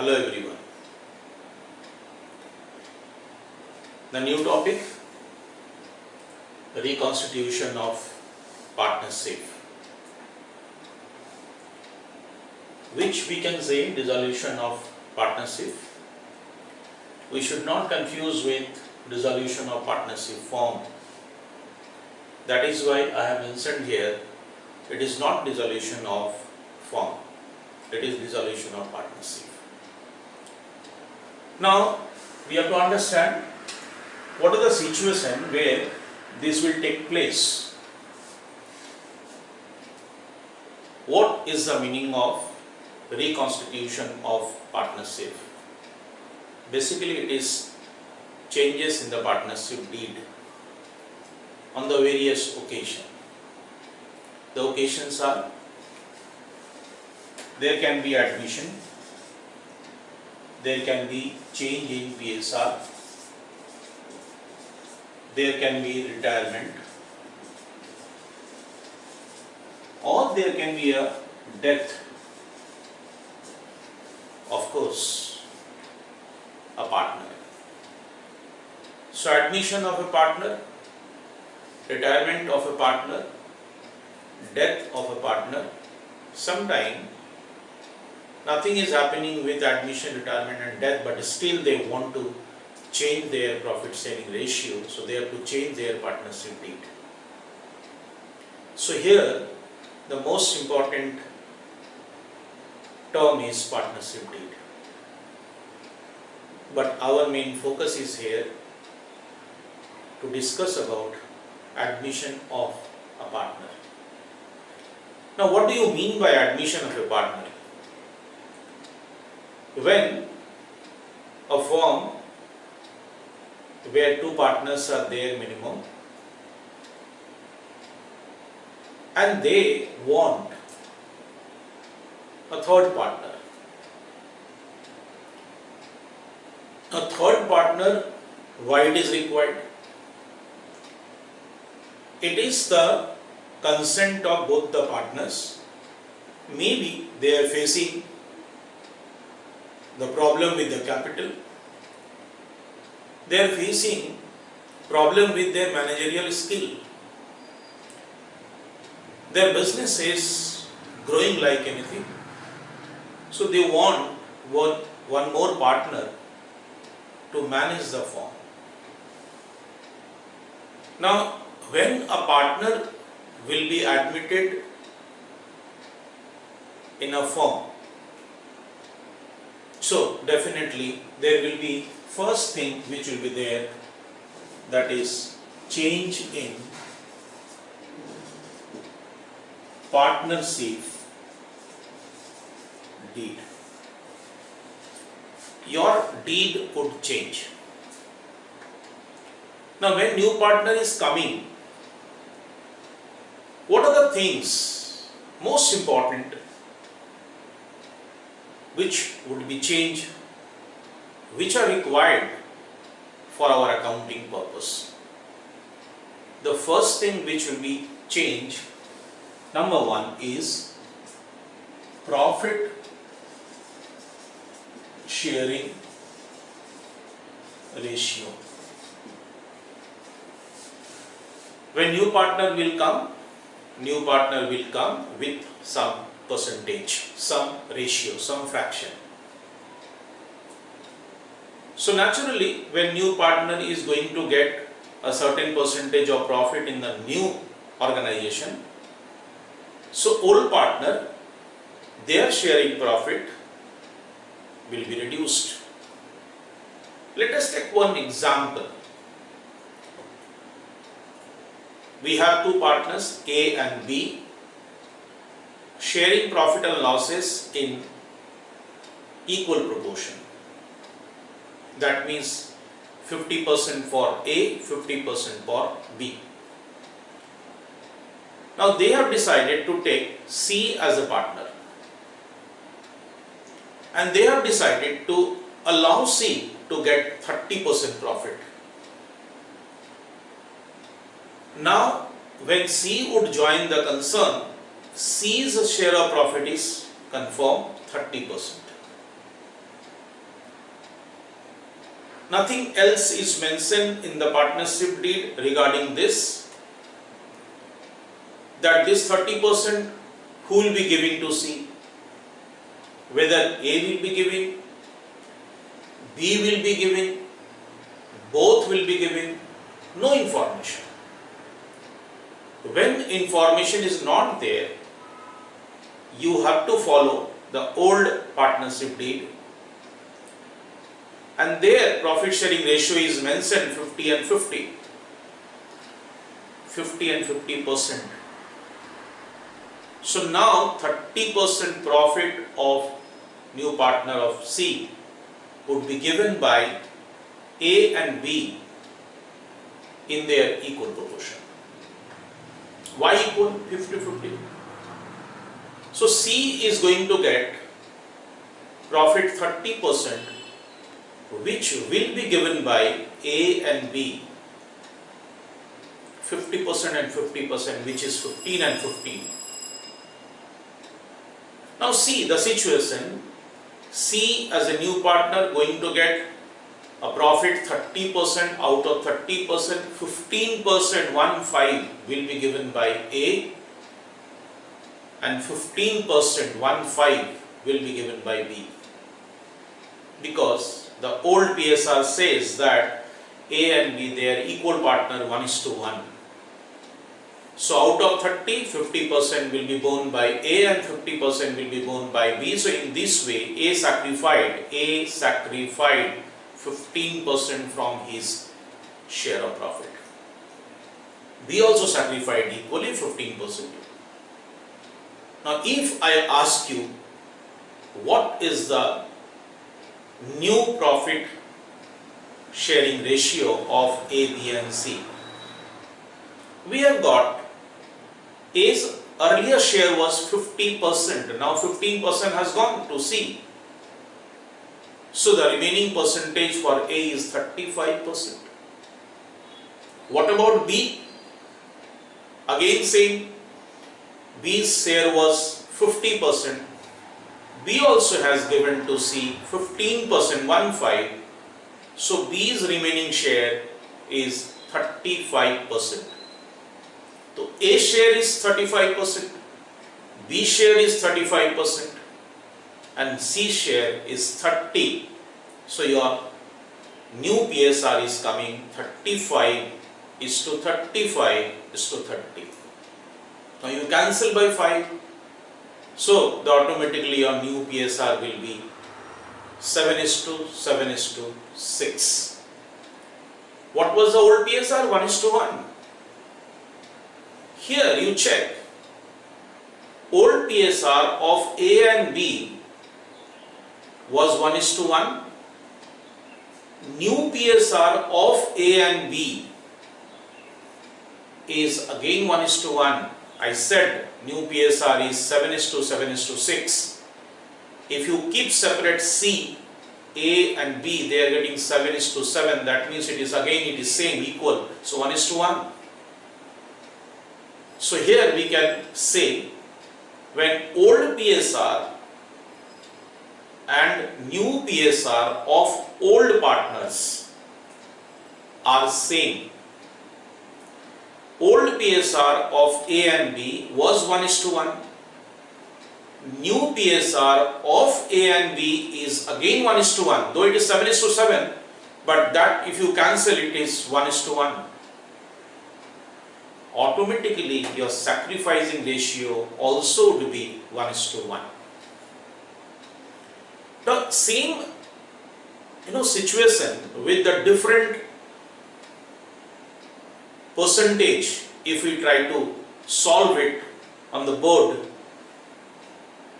Hello everyone. The new topic, reconstitution of partnership, which we can say dissolution of partnership. We should not confuse with dissolution of partnership form. That is why I have mentioned here, it is not dissolution of form, it is dissolution of partnership. Now, we have to understand what is the situation where this will take place. What is the meaning of reconstitution of partnership? Basically, it is changes in the partnership deed on the various occasions. The occasions are, there can be admission, there can be change in PSR, there can be retirement, or there can be a death. Of course, a partner. So admission of a partner, retirement of a partner, death of a partner. Sometime nothing is happening with admission, retirement and death, but still they want to change their profit sharing ratio, so they have to change their partnership deed. So here the most important term is partnership deed. But our main focus is here to discuss about admission of a partner. Now, what do you mean by admission of a partner? When a firm where two partners are there minimum and they want a third partner. A third partner, why it is required? It is the consent of both the partners. Maybe they are facing the problem with the capital. They are facing problem with their managerial skill. Their business is growing like anything. So they want one more partner to manage the firm. Now, when a partner will be admitted in a firm, so definitely there will be first thing which will be there, that is change in partnership deed. Your deed could change. Now, when new partner is coming, what are the things most important which would be changed, which are required for our accounting purpose? The first thing which will be changed, number one, is profit sharing ratio. When new partner will come with some percentage, some ratio, some fraction. So naturally, when new partner is going to get a certain percentage of profit in the new organization, so old partner, their sharing profit will be reduced. Let us take one example. We have two partners, A and B, sharing profit and losses in equal proportion. That means 50% for A, 50% for B. Now they have decided to take C as a partner, and they have decided to allow C to get 30% profit. Now, when C would join the concern, C's share of profit is confirmed 30%. Nothing else is mentioned in the partnership deed regarding this, that this 30% who will be giving to C, whether A will be giving, B will be giving, both will be giving, no information. When information is not there, you have to follow the old partnership deed, and there profit sharing ratio is mentioned 50 and 50, 50 and 50%. So now 30% profit of new partner of C would be given by A and B in their equal proportion. Why equal? 50-50. So C is going to get profit 30%, which will be given by A and B, 50% and 50%, which is 15 and 15. Now see the situation. C as a new partner going to get a profit 30%, out of 30%, 15%, 1/5 will be given by A, and 15%, 1/5 will be given by B. Because the old PSR says that A and B, they are equal partner, 1:1. So out of 30, 50% will be borne by A and 50% will be borne by B. So in this way, A sacrificed 15% from his share of profit. B also sacrificed equally 15%. Now if I ask you, what is the new profit sharing ratio of A, B and C? We have got A's earlier share was 50%, now 15% has gone to C. So the remaining percentage for A is 35%. What about B? Again same, B's share was 50%. B also has given to C 15%, 1/5. So B's remaining share is 35%. So A share is 35%, B share is 35%, and C share is 30. So your new PSR is coming 35:35:30. Now you cancel by 5. So automatically your new PSR will be 7:7:6. What was the old PSR? 1:1. Here you check. Old PSR of A and B was 1:1. New PSR of A and B is again 1:1. I said new PSR is 7:7:6. If you keep separate C, A and B, they are getting 7:7. That means it is same, equal. So 1:1. So here we can say, when old PSR and new PSR of old partners are same, old PSR of A and B was 1:1. New PSR of A and B is again 1:1, though it is 7:7, but that if you cancel it is 1:1. Automatically your sacrificing ratio also would be 1:1. The same situation with the different percentage, if we try to solve it on the board,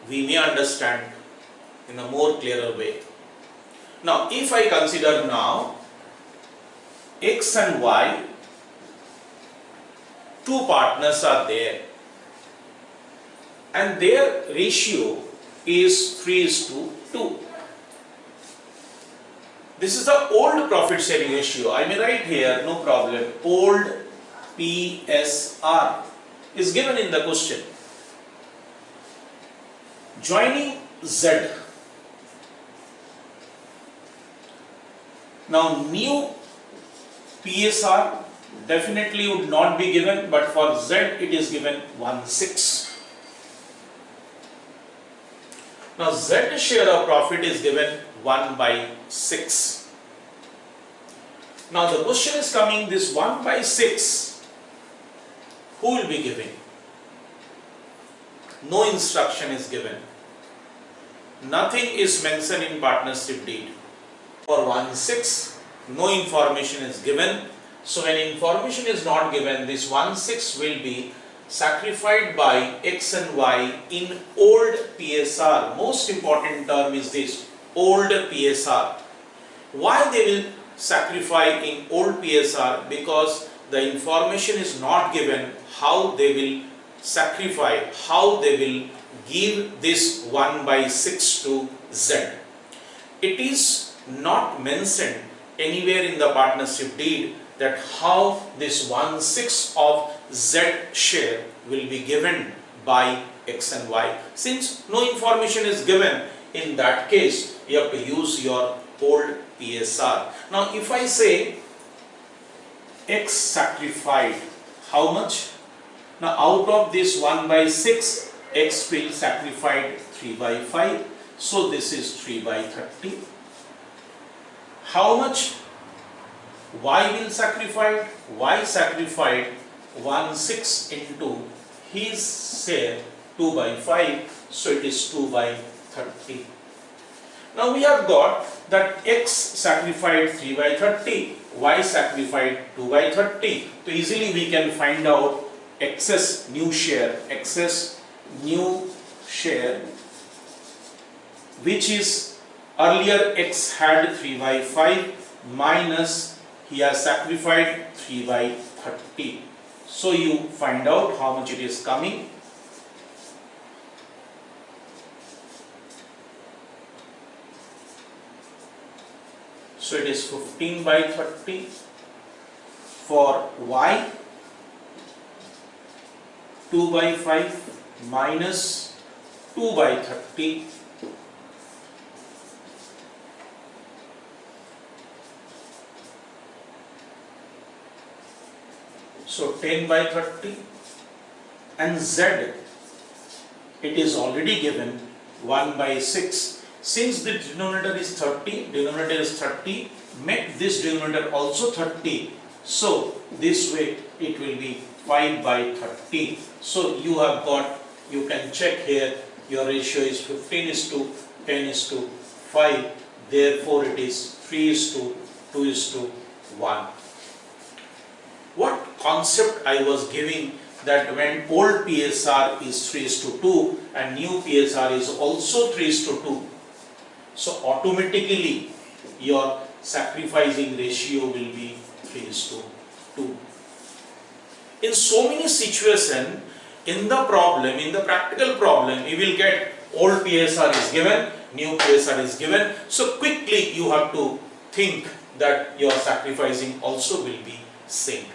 we may understand in a more clearer way. Now if I consider now X and Y, two partners are there and their ratio is 3:2. This is the old profit sharing ratio. I may write here, no problem. Old PSR is given in the question. Joining Z. Now new PSR definitely would not be given, but for Z it is given 1/6. Now Z share of profit is given 1/6. Now the question is coming, this 1/6, who will be giving? No instruction is given. Nothing is mentioned in partnership deed. For 1/6, no information is given. So when information is not given, this 1/6 will be sacrificed by X and Y in old PSR. Most important term is this, old PSR. Why they will sacrifice in old PSR? Because the information is not given how they will sacrifice, how they will give this 1/6 to Z. It is not mentioned anywhere in the partnership deed that how this 1/6 of Z share will be given by X and Y. Since no information is given, in that case you have to use your old PSR. Now if I say X sacrificed, how much? Now out of this 1/6, X will sacrifice 3/5. So this is 3/30. How much Y will sacrifice? Y sacrificed 1/6 into his share 2/5. So it is 2/30. Now we have got that X sacrificed 3/30, Y sacrificed 2/30. So easily we can find out excess new share, which is earlier X had 3/5 minus he has sacrificed 3/30. So you find out how much it is coming. So it is 15/30 for Y, 2/5 minus 2/30. So 10/30, and Z, it is already given 1/6. Since the denominator is 30, make this denominator also 30. So this way it will be 5/30. So you have got, you can check here, your ratio is 15:10:5. Therefore it is 3:2:1. What concept I was giving, that when old PSR is 3:2 and new PSR is also 3:2, so automatically your sacrificing ratio will be 3:2. In so many situations in the problem, in the practical problem, you will get old PSR is given, new PSR is given. So quickly you have to think that your sacrificing also will be same.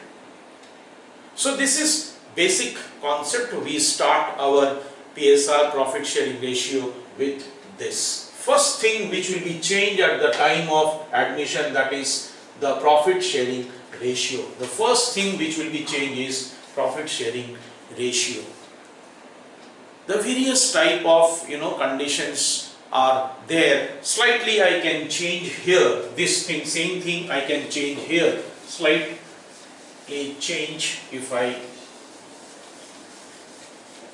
So this is basic concept. We start our PSR, profit sharing ratio, with this. First thing which will be changed at the time of admission, that is the profit sharing ratio. The first thing which will be changed is profit sharing ratio. The various type of conditions are there. Slightly I can change here. This thing, same thing I can change here. Slightly change if I.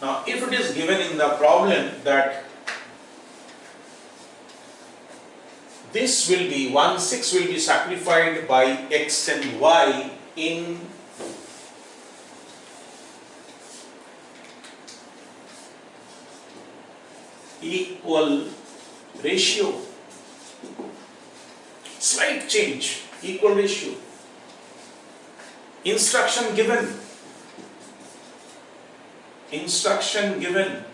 Now if it is given in the problem that this will be 1/6 will be sacrificed by X and Y in equal ratio. Slight change, equal ratio. Instruction given. Instruction given.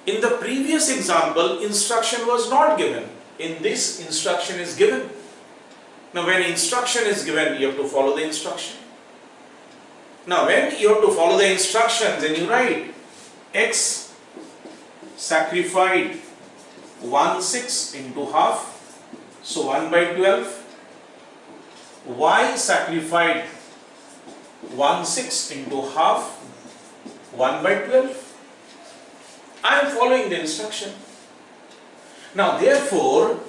In the previous example, instruction was not given. In this, instruction is given. Now when instruction is given, you have to follow the instruction. Now when you have to follow the instructions, then you write X sacrificed 1/6 into half, so 1/12. Y sacrificed 1/6 into half, 1/12. I am following the instruction. Now therefore,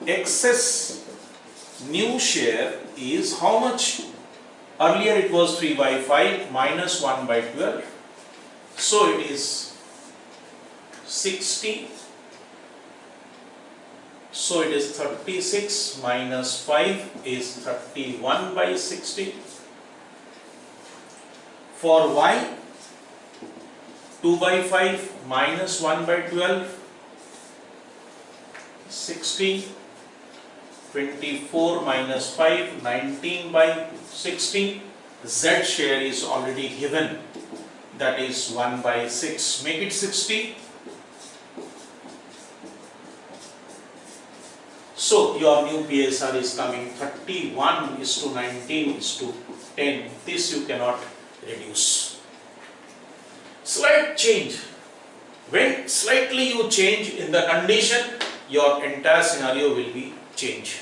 excess new share is how much? Earlier it was 3/5 minus 1/12. So it is 60. So it is 36 minus 5 is 31/60. For Y, 2/5 minus 1/12, 60. 24 minus 5, 19/60. Z share is already given, that is 1/6. Make it 60. So your new PSR is coming 31:19:10. This you cannot reduce. Slight change. When slightly you change in the condition, your entire scenario will be changed.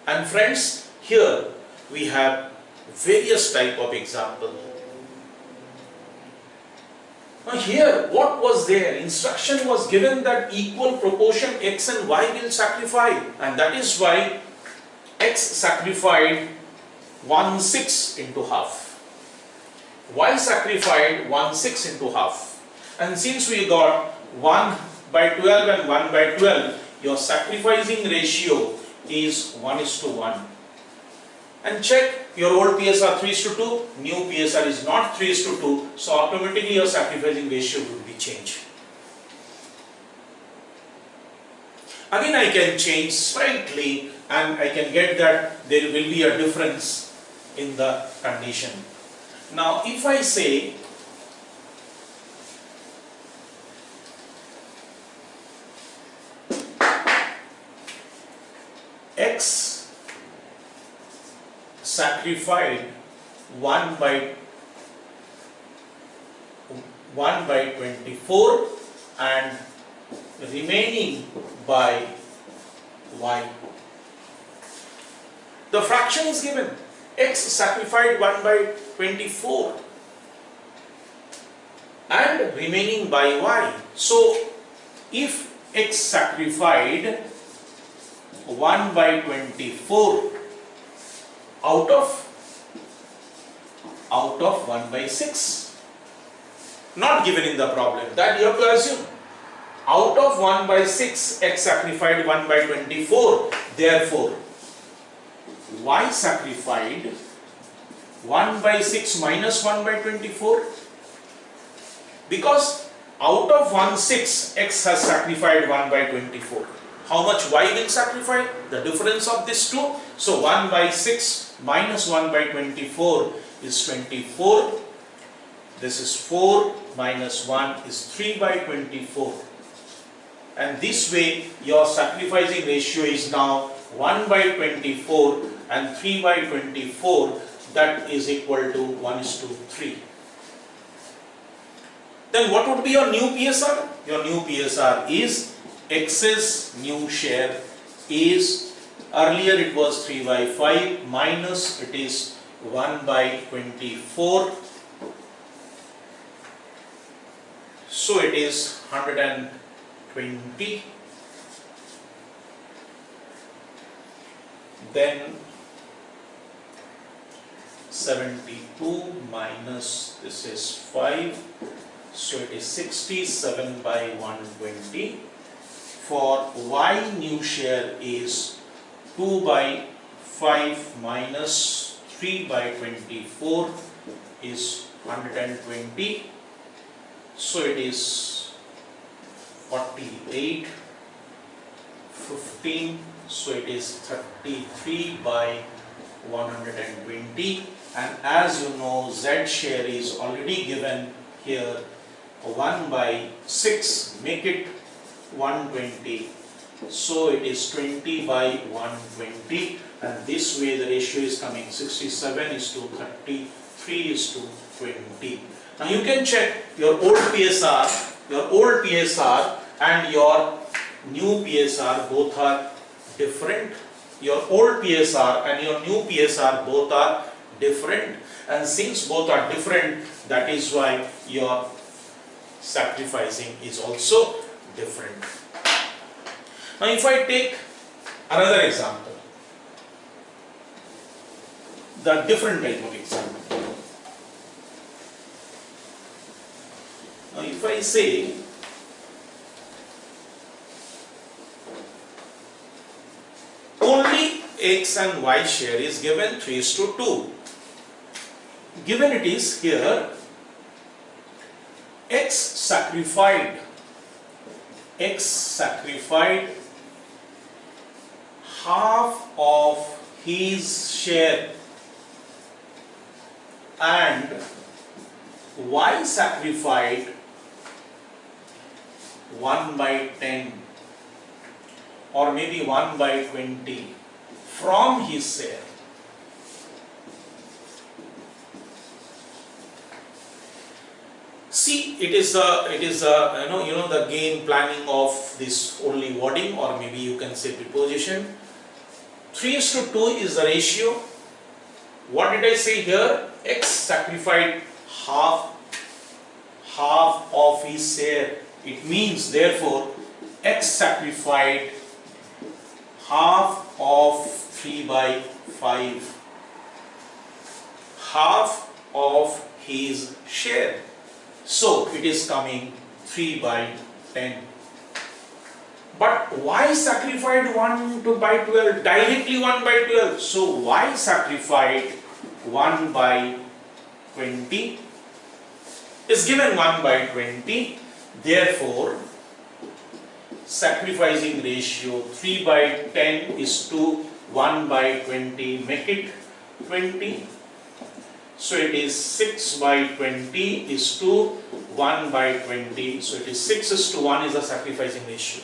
And friends, here we have various type of example. Now here, what was there? Instruction was given that equal proportion X and Y will sacrifice, and that is why X sacrificed 1/6 into half. Y sacrificed 1/6 into half. And since we got 1/12 and 1/12, your sacrificing ratio is 1:1. And check your old PSR 3:2, new PSR is not 3:2, so automatically your sacrificing ratio would be changed. Again I can change slightly and I can get that there will be a difference in the condition. Now if I say X sacrificed 1/24 and remaining by Y. The fraction is given. X sacrificed 1/24 and remaining by Y. So if X sacrificed 1/24 out of 1/6, not given in the problem, that you have to assume. Out of 1/6, X sacrificed 1/24, therefore Y sacrificed 1/6 minus 1/24, because out of 1/6, X has sacrificed 1/24. How much Y will sacrifice? The difference of these two. So 1/6 minus 1/24 is 24. This is 4 minus 1 is 3/24. And this way your sacrificing ratio is now 1/24 and 3/24, that is equal to 1:3. Then what would be your new PSR? Your new PSR is X's new share is, earlier it was 3/5 minus it is 1/24, so it is 120. Then 72 minus this is 5, so it is 67/120. For Y new share is 2/5 minus 3/24 is 120. So it is 48, 15, so it is 33/120. And as you know, Z share is already given here, 1/6, make it 120, so it is 20/120, and this way the ratio is coming 67:33:20. Now you can check your old PSR your old PSR and your new PSR both are different. Your old PSR and your new PSR both are different, and since both are different, that is why your sacrificing is also different. Now if I take another example, the different type of example. Now if I say only X and Y share is given 3:2. Given it is here, X sacrificed half of his share and Y sacrificed 1/10 or maybe 1/20 from his share. See, it is the game planning of this only wording, or maybe you can say preposition. 3:2 is the ratio. What did I say here? X sacrificed half of his share. It means therefore X sacrificed half of 3/5, half of his share. So it is coming 3/10. But Y sacrificed 1/12, directly 1/12. So Y sacrificed 1/20 is given 1/20. Therefore, sacrificing ratio 3/10 is to 1/20. Make it 20. So it is 6/20 is to 1/20. So it is 6:1 is the sacrificing ratio.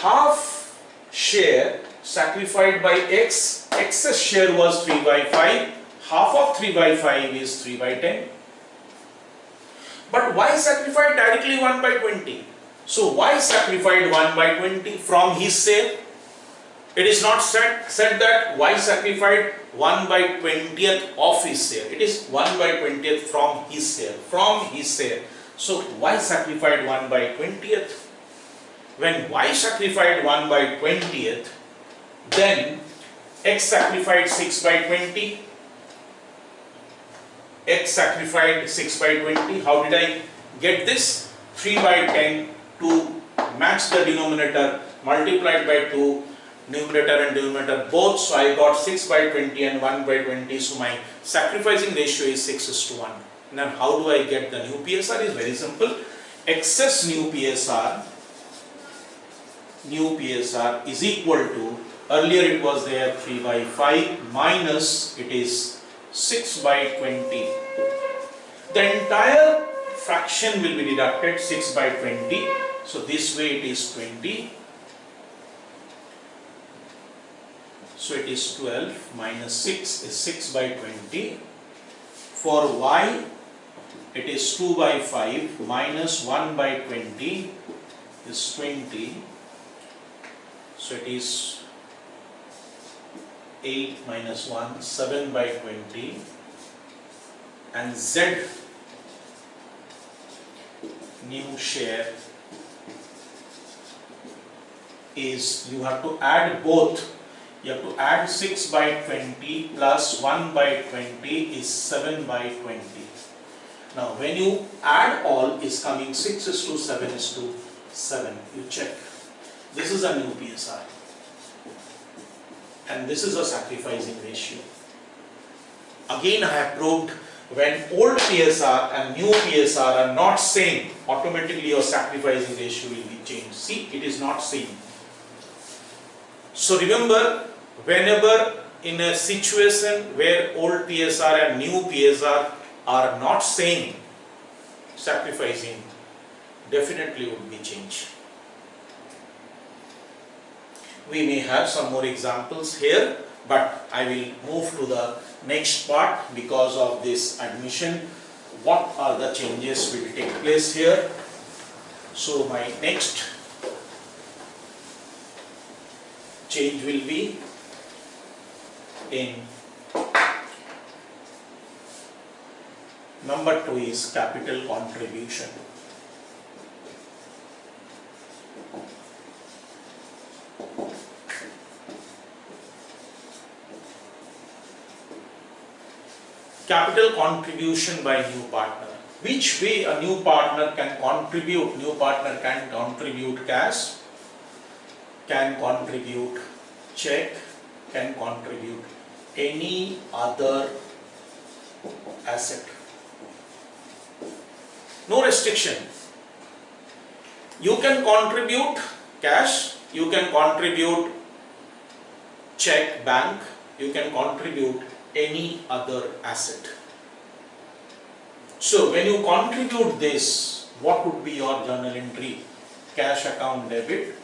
Half share sacrificed by X, X's share was 3/5. Half of 3/5 is 3/10. But Y sacrificed directly 1/20. So Y sacrificed 1/20 from his share. It is not said that Y sacrificed 1/20th of his share. It is 1/20th from his share. From his share. So Y sacrificed 1/20th. When Y sacrificed 1/20th, then X sacrificed 6/20. X sacrificed 6/20. How did I get this? 3/10 to match the denominator, multiplied by 2, numerator and denominator both. So I got 6/20 and 1/20. So my sacrificing ratio is 6:1. Now how do I get the new PSR? Is very simple. Excess new PSR is equal to, earlier it was there 3/5 minus it is 6/20. The entire fraction will be deducted, 6/20. So this way it is 20. So it is 12 minus 6 is 6/20. For Y it is 2/5 minus 1/20 is 20. So it is 8 minus 1, 7/20. And Z new share is, you have to add both. You have to add 6/20 plus 1/20 is 7/20. Now when you add all, is coming 6:7:7. You check. This is a new PSR. And this is a sacrificing ratio. Again I have proved, when old PSR and new PSR are not same, automatically your sacrificing ratio will be changed. See, it is not same. So remember, whenever in a situation where old PSR and new PSR are not same, sacrificing definitely would be changed. We may have some more examples here, but I will move to the next part because of this admission what are the changes will take place here. So my next change will be in number 2 is capital contribution. Capital contribution by new partner. Which way a new partner can contribute? New partner can contribute cash, can contribute check, can contribute any other asset. No restriction. You can contribute cash, you can contribute check, bank, you can contribute any other asset. So when you contribute this, what would be your journal entry? Cash account debit,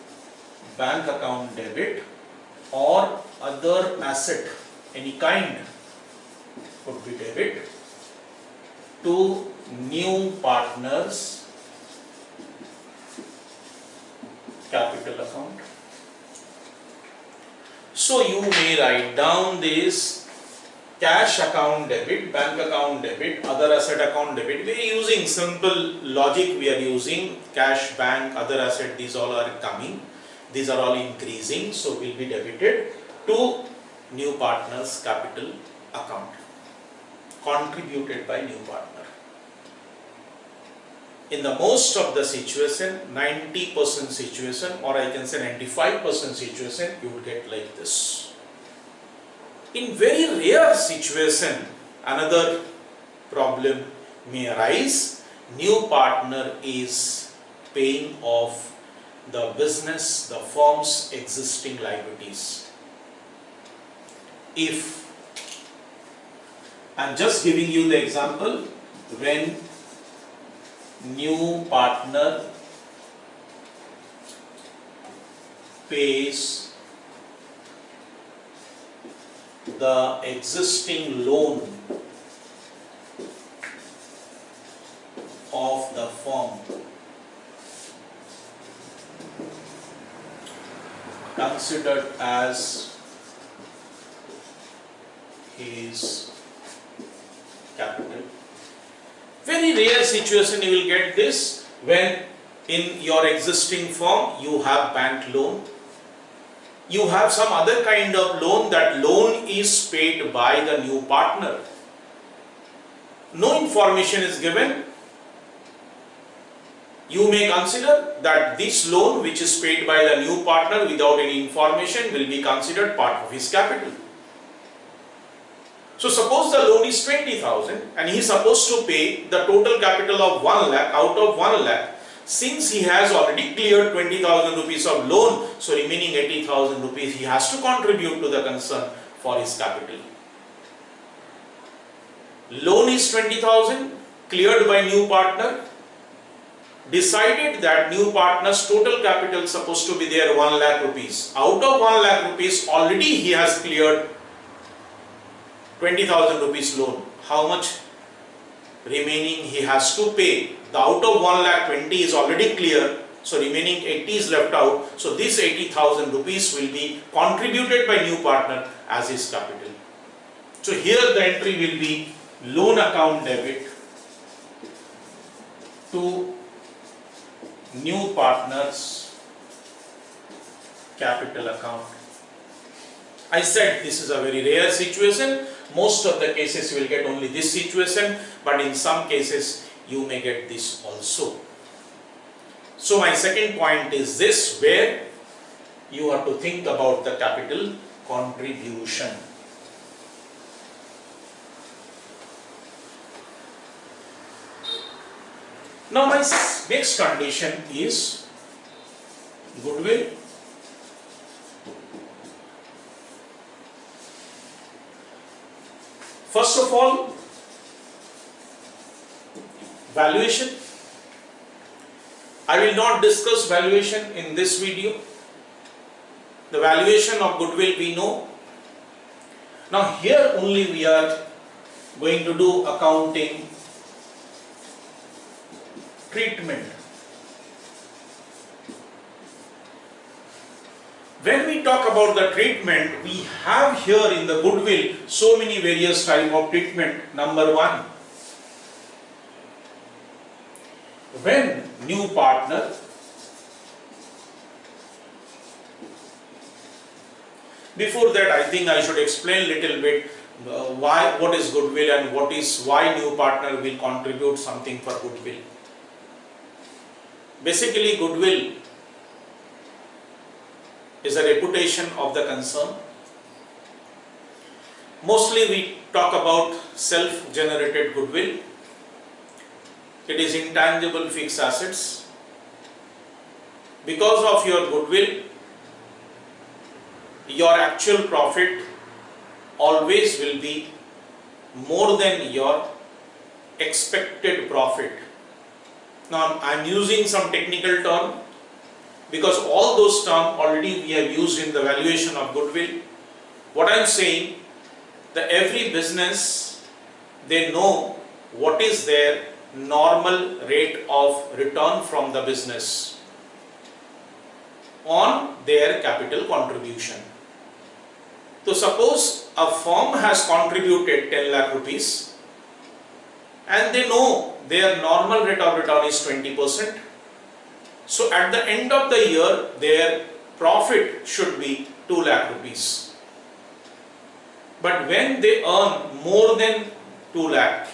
bank account debit, or other asset, any kind, would be debit to new partners capital account. So you may write down this cash account debit, bank account debit, other asset account debit. We are using simple logic, we are using cash, bank, other asset, these all are coming, these are all increasing, so will be debited to new partners capital account, contributed by new partner. In the most of the situation, 90% situation, or I can say 95% situation, you would get like this. In very rare situation, another problem may arise. New partner is paying off the business, the firm's existing liabilities. If, I am just giving you the example, when new partner pays the existing loan of the firm, considered as his capital. Very rare situation you will get this, when in your existing firm you have bank loan, you have some other kind of loan, that loan is paid by the new partner. No information is given. You may consider that this loan which is paid by the new partner without any information will be considered part of his capital. So suppose the loan is 20,000 and he is supposed to pay the total capital of 1 lakh. Out of 1 lakh, since he has already cleared 20,000 rupees of loan, so remaining 80,000 rupees he has to contribute to the concern for his capital. Loan is 20,000, cleared by new partner, decided that new partner's total capital is supposed to be there 1 lakh rupees. Out of 1 lakh rupees, already he has cleared 20,000 rupees loan. How much remaining he has to pay? The out of 1 lakh 20 is already clear, so remaining 80 is left out. So this 80,000 rupees will be contributed by new partner as his capital. So here the entry will be loan account debit to new partner's capital account. I said this is a very rare situation. Most of the cases you will get only this situation, but in some cases you may get this also. So my second point is this, where you have to think about the capital contribution. Now my next condition is goodwill. First of all, valuation. I will not discuss valuation in this video. The valuation of goodwill we know. Now here only we are going to do accounting treatment. When we talk about the treatment, we have here in the goodwill so many various type of treatment. Number one, when new partner before that I think I should explain little bit what is goodwill and why new partner will contribute something for goodwill. Basically, goodwill is a reputation of the concern. Mostly we talk about self-generated goodwill. It is intangible fixed assets. Because of your goodwill, your actual profit always will be more than your expected profit. Now I am using some technical term because all those terms already we have used in the valuation of goodwill. What I am saying, that every business, they know what is their normal rate of return from the business on their capital contribution. So suppose a firm has contributed 10 lakh rupees and they know their normal rate of return is 20%. So at the end of the year, their profit should be 2 lakh rupees. But when they earn more than 2 lakh,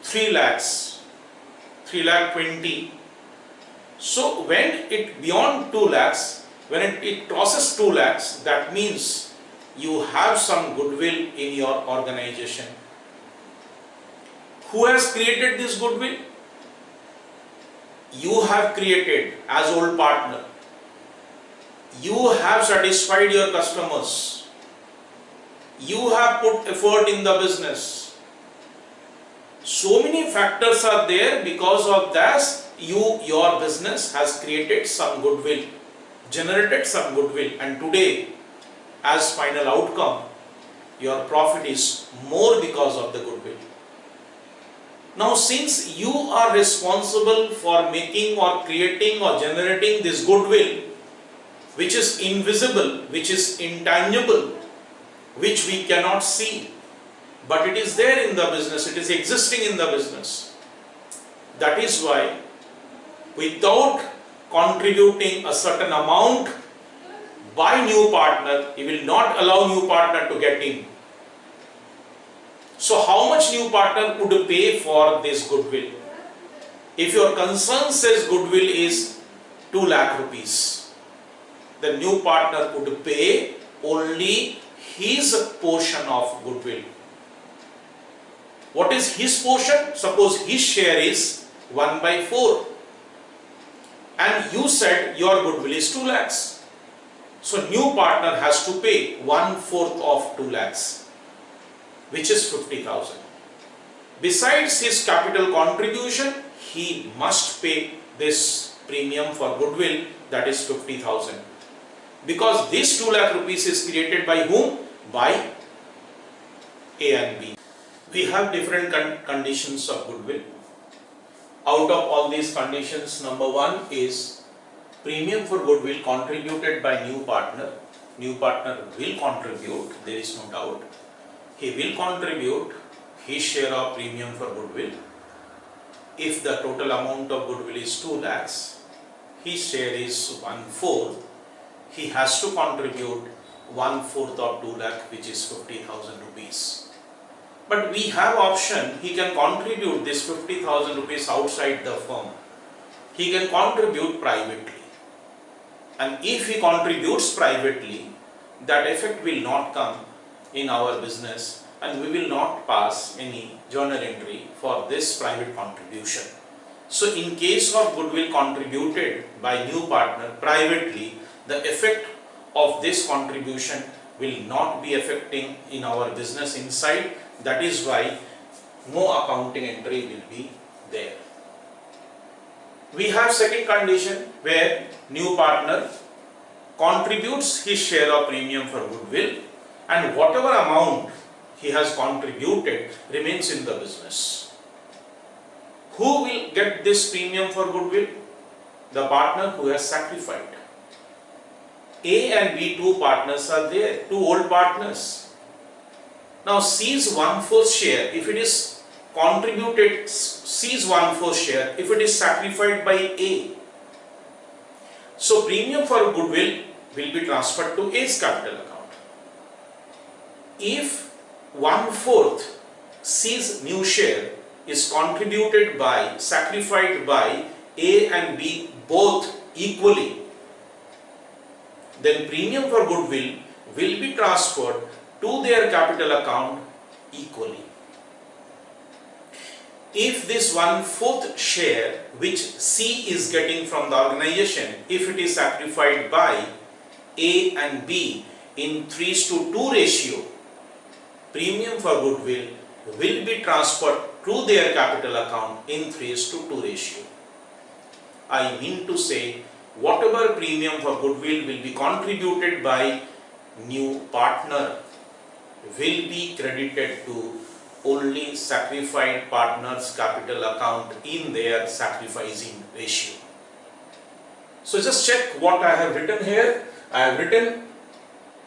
3 lakhs, 3 lakh 20, so when it beyond 2 lakhs, when it crosses 2 lakhs, that means you have some goodwill in your organization. Who has created this goodwill? You have created as old partner. You have satisfied your customers. You have put effort in the business. So many factors are there. Because of that, your business has created some goodwill, generated some goodwill, and today as final outcome your profit is more because of the goodwill. Now since you are responsible for making or creating or generating this goodwill, which is invisible, which is intangible, which we cannot see, but it is there in the business, it is existing in the business. That is why without contributing a certain amount by new partner, he will not allow new partner to get in. So how much new partner would pay for this goodwill? If your concern says goodwill is 2 lakh rupees, the new partner would pay only his portion of goodwill. What is his portion? Suppose his share is 1/4 and you said your goodwill is 2 lakhs. So new partner has to pay 1/4 of 2 lakhs, which is 50,000. Besides his capital contribution, he must pay this premium for goodwill, that is 50,000. Because this 2 lakh rupees is created by whom? By A and B. We have different conditions of goodwill. Out of all these conditions, number one is premium for goodwill contributed by new partner. New partner will contribute, there is no doubt. He will contribute his share of premium for goodwill. If the total amount of goodwill is 2 lakhs, his share is 1/4. He has to contribute 1/4 of 2 lakh, which is 50,000 rupees. But we have option, he can contribute this 50,000 rupees outside the firm. He can contribute privately. And if he contributes privately, that effect will not come in our business and we will not pass any journal entry for this private contribution. So in case of goodwill contributed by new partner privately, the effect of this contribution will not be affecting in our business inside. That is why no accounting entry will be there. We have second condition where new partner contributes his share of premium for goodwill and whatever amount he has contributed remains in the business. Who will get this premium for goodwill? The partner who has sacrificed. A and B, two partners are there, two old partners. Now C's 1/4 share, if it is contributed, C's 1/4 share, if it is sacrificed by A. So premium for goodwill will be transferred to A's capital account. If 1/4 C's new share is contributed by, sacrificed by A and B both equally, then premium for goodwill will be transferred to their capital account equally. If this 1/4 share which C is getting from the organization, if it is sacrificed by A and B in 3:2 ratio, premium for goodwill will be transferred to their capital account in 3:2 ratio. I mean to say, whatever premium for goodwill will be contributed by new partner will be credited to only sacrificed partner's capital account in their sacrificing ratio. So just check what I have written here. I have written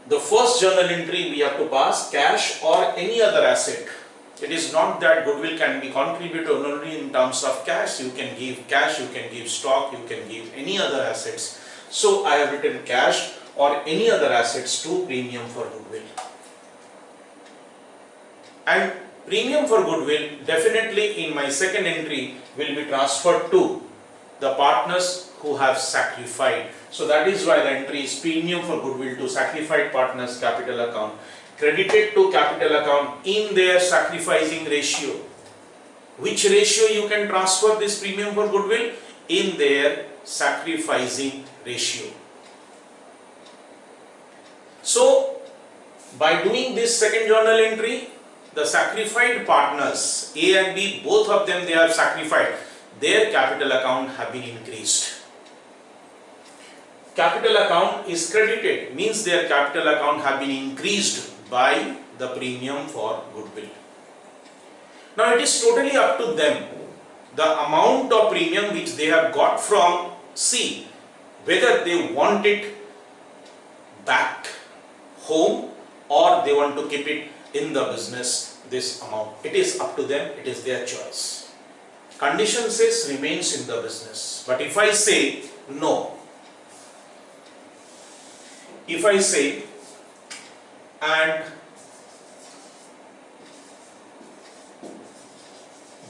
the first journal entry we have to pass cash or any other asset. It is not that goodwill can be contributed only in terms of cash. You can give cash, you can give stock, you can give any other assets. So I have written cash or any other assets to premium for goodwill. And premium for goodwill definitely in my second entry will be transferred to the partners who have sacrificed. So that is why the entry is premium for goodwill to sacrificed partners capital account, credited to capital account in their sacrificing ratio. Which ratio you can transfer this premium for goodwill? In their sacrificing ratio. So by doing this second journal entry, the sacrificed partners A and B, both of them they have sacrificed, their capital account have been increased. Capital account is credited, means their capital account have been increased by the premium for goodwill. Now it is totally up to them, the amount of premium which they have got from C, whether they want it back home or they want to keep it in the business, this amount. It is up to them, it is their choice. Condition says remains in the business. But if I say no, if I say and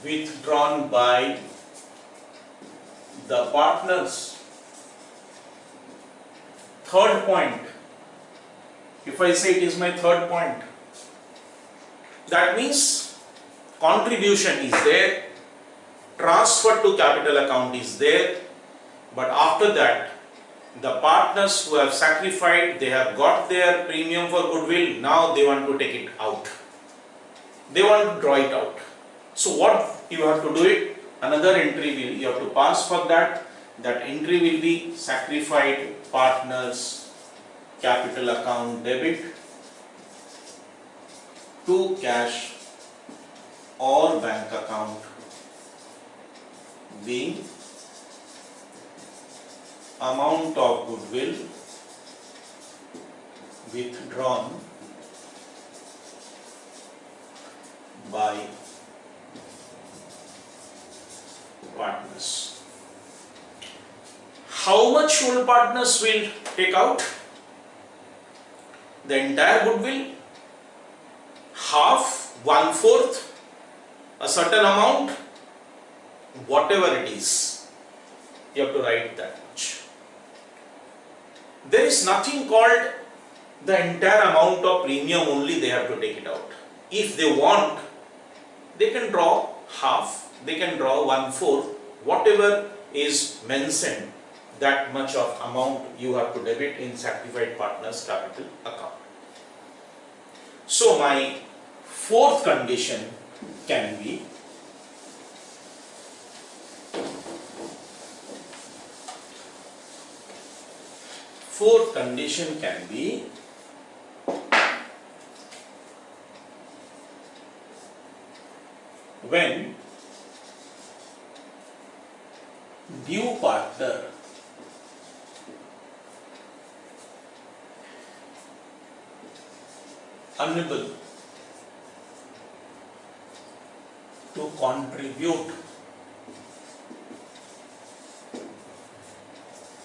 withdrawn by the partners, third point, if I say it is my third point, that means contribution is there, transfer to capital account is there, but after that the partners who have sacrificed, they have got their premium for goodwill, now they want to take it out. They want to draw it out. So what you have to do it, another entry will you have to pass for that. That entry will be sacrificed partners capital account debit to cash or bank account being amount of goodwill withdrawn by partners. How much will partners will take out? The entire goodwill, half, 1/4, a certain amount, whatever it is, you have to write that much. There is nothing called the entire amount of premium only they have to take it out. If they want, they can draw half, they can draw 1/4, whatever is mentioned, that much of amount you have to debit in sacrificed partners capital account. So my fourth condition can be when new partner unable to contribute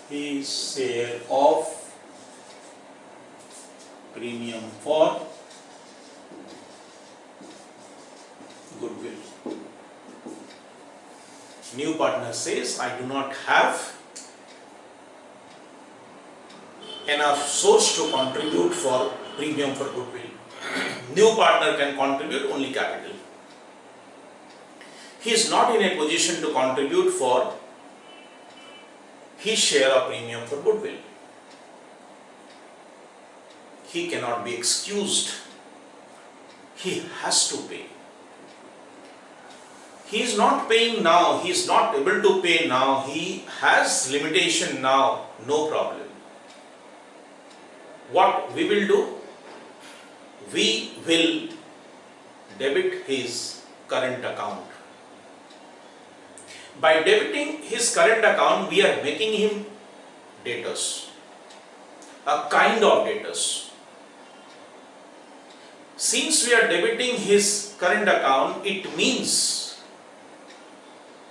his share of premium for goodwill. New partner says, I do not have enough source to contribute for premium for goodwill. New partner can contribute only capital. He is not in a position to contribute for his share of premium for goodwill. He cannot be excused. He has to pay. He is not paying now, he is not able to pay now, he has limitation now, no problem. What we will do? We will debit his current account. By debiting his current account, we are making him debtors, a kind of debtors. Since we are debiting his current account, it means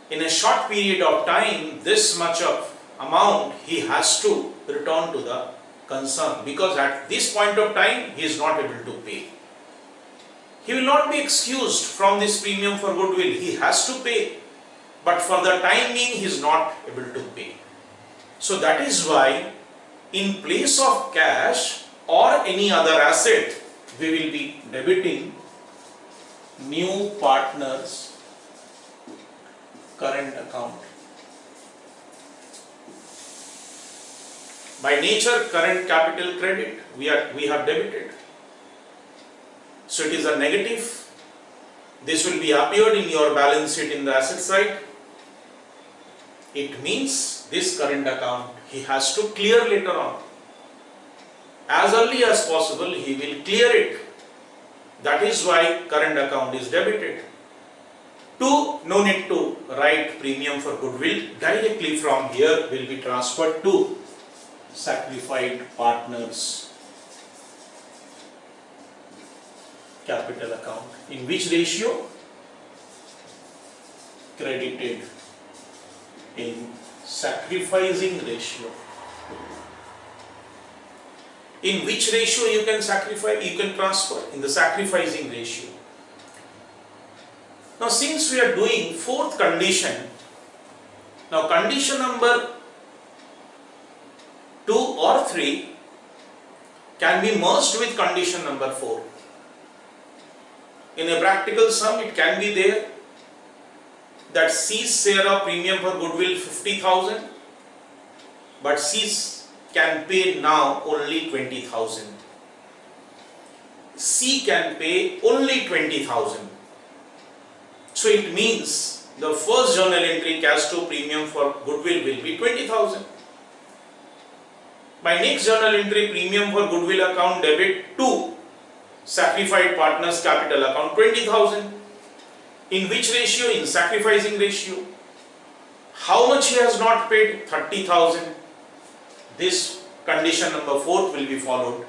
in a short period of time, this much of amount he has to return to the concern, because at this point of time he is not able to pay. He will not be excused from this premium for goodwill. He has to pay, but for the time being he is not able to pay. So that is why in place of cash or any other asset, we will be debiting new partner's current account. By nature, current capital credit we have debited. So it is a negative. This will be appeared in your balance sheet in the asset side. It means this current account he has to clear later on. As early as possible he will clear it. That is why current account is debited. No need to write premium for goodwill. Directly from here will be transferred to sacrificed partners capital account. In which ratio? Credited in sacrificing ratio. In which ratio you can sacrifice, you can transfer? In the sacrificing ratio. Now since we are doing fourth condition, now condition number 2 or 3 can be merged with condition number 4. In a practical sum it can be there that C's share of premium for goodwill 50,000, but C can pay now only 20,000. C can pay only 20,000. So it means the first journal entry cash to premium for goodwill will be 20,000. By next journal entry, premium for goodwill account debit to sacrificed partners capital account 20,000. In which ratio? In sacrificing ratio. How much he has not paid? 30,000. This condition number 4 will be followed,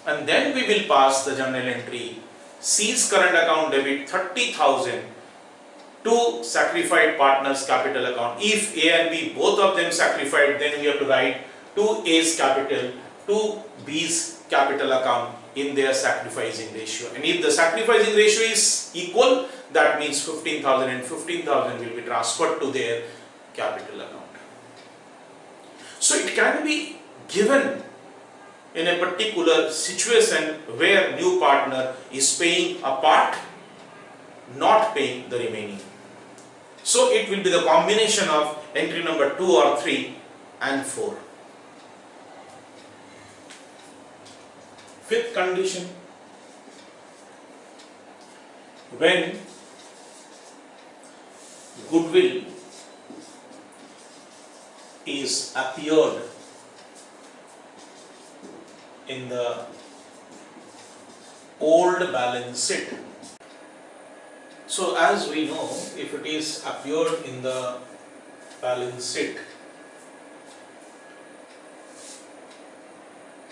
and then we will pass the journal entry C's current account debit 30,000 to sacrificed partners capital account. If A and B both of them sacrificed, then we have to write to A's capital to B's capital account in their sacrificing ratio. And if the sacrificing ratio is equal, that means 15,000 and 15,000 will be transferred to their capital account. So it can be given in a particular situation where new partner is paying a part, not paying the remaining. So it will be the combination of entry number 2 or 3 and 4. Fifth condition, when goodwill is appeared in the old balance sheet. So as we know, if it is appeared in the balance sheet,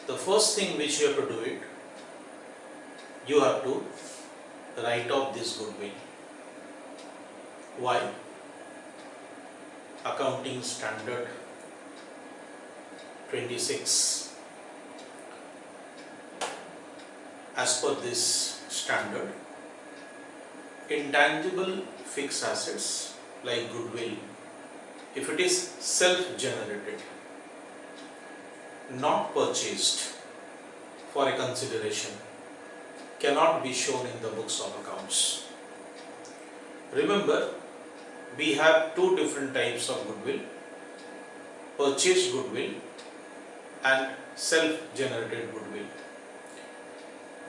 the first thing which you have to do it, you have to write off this goodwill. Why? Accounting Standard 26. As per this standard, intangible fixed assets like goodwill, if it is self-generated, not purchased for a consideration, cannot be shown in the books of accounts. Remember, we have two different types of goodwill: purchased goodwill and self-generated goodwill.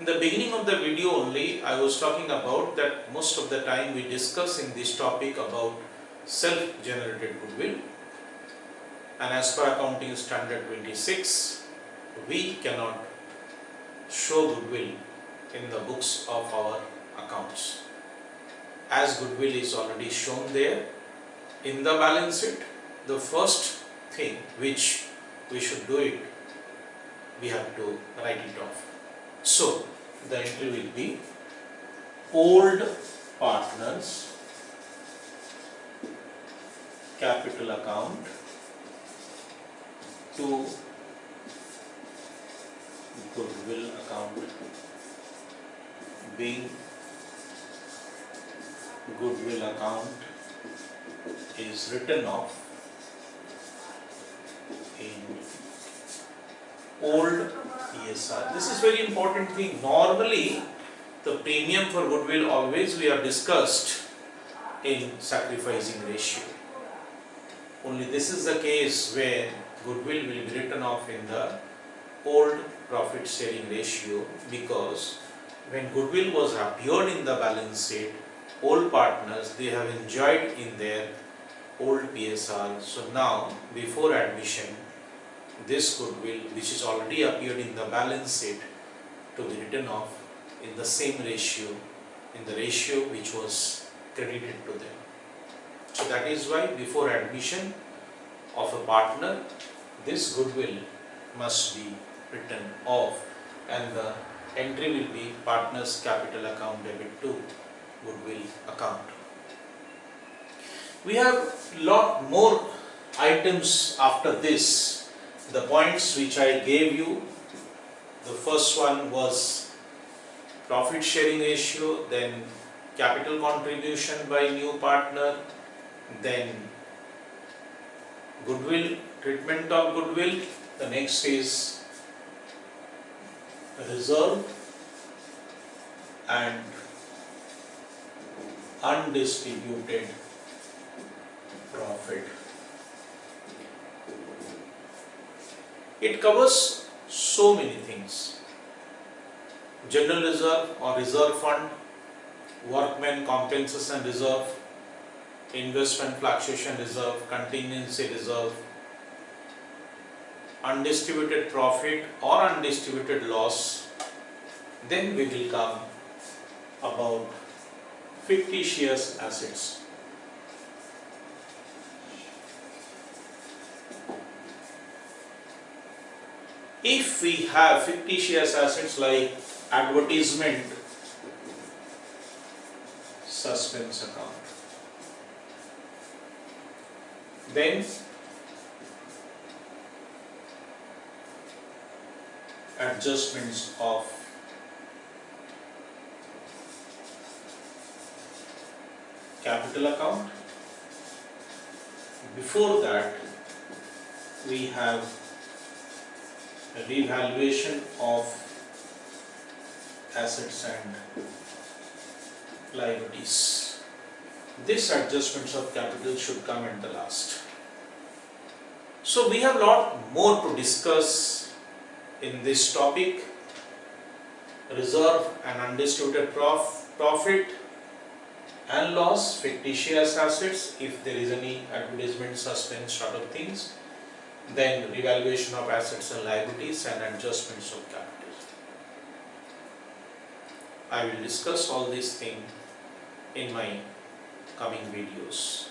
In the beginning of the video only, I was talking about that most of the time we discuss in this topic about self-generated goodwill, and as per Accounting Standard 26, we cannot show goodwill in the books of our accounts, as goodwill is already shown there in the balance sheet. The first thing which we should do it, we have to write it off. So the entry will be old partners capital account to goodwill account, being goodwill account is written off in old PSR. This is very important thing. Normally, the premium for goodwill always we have discussed in sacrificing ratio. Only this is the case where goodwill will be written off in the old profit sharing ratio, because when goodwill was appeared in the balance sheet, old partners, they have enjoyed in their old PSR. So now, before admission, this goodwill which is already appeared in the balance sheet to be written off in the same ratio, in the ratio which was credited to them. So that is why before admission of a partner, this goodwill must be written off, and the entry will be partners capital account debit to goodwill account. We have lot more items after this. The points which I gave you, the first one was profit sharing ratio, then capital contribution by new partner, then goodwill, treatment of goodwill. The next is reserve and undistributed profit. It covers so many things: general reserve or reserve fund, workmen compensation reserve, investment fluctuation reserve, contingency reserve, undistributed profit or undistributed loss. Then we will come about fictitious assets. If we have fictitious assets like advertisement suspense account, then adjustments of capital account. Before that, we have a revaluation of assets and liabilities. This adjustments of capital should come at the last. So we have a lot more to discuss in this topic: reserve and undistributed profit and loss, fictitious assets, if there is any advertisement suspense sort of things, then revaluation of assets and liabilities, and adjustments of capital. I will discuss all these things in my coming videos.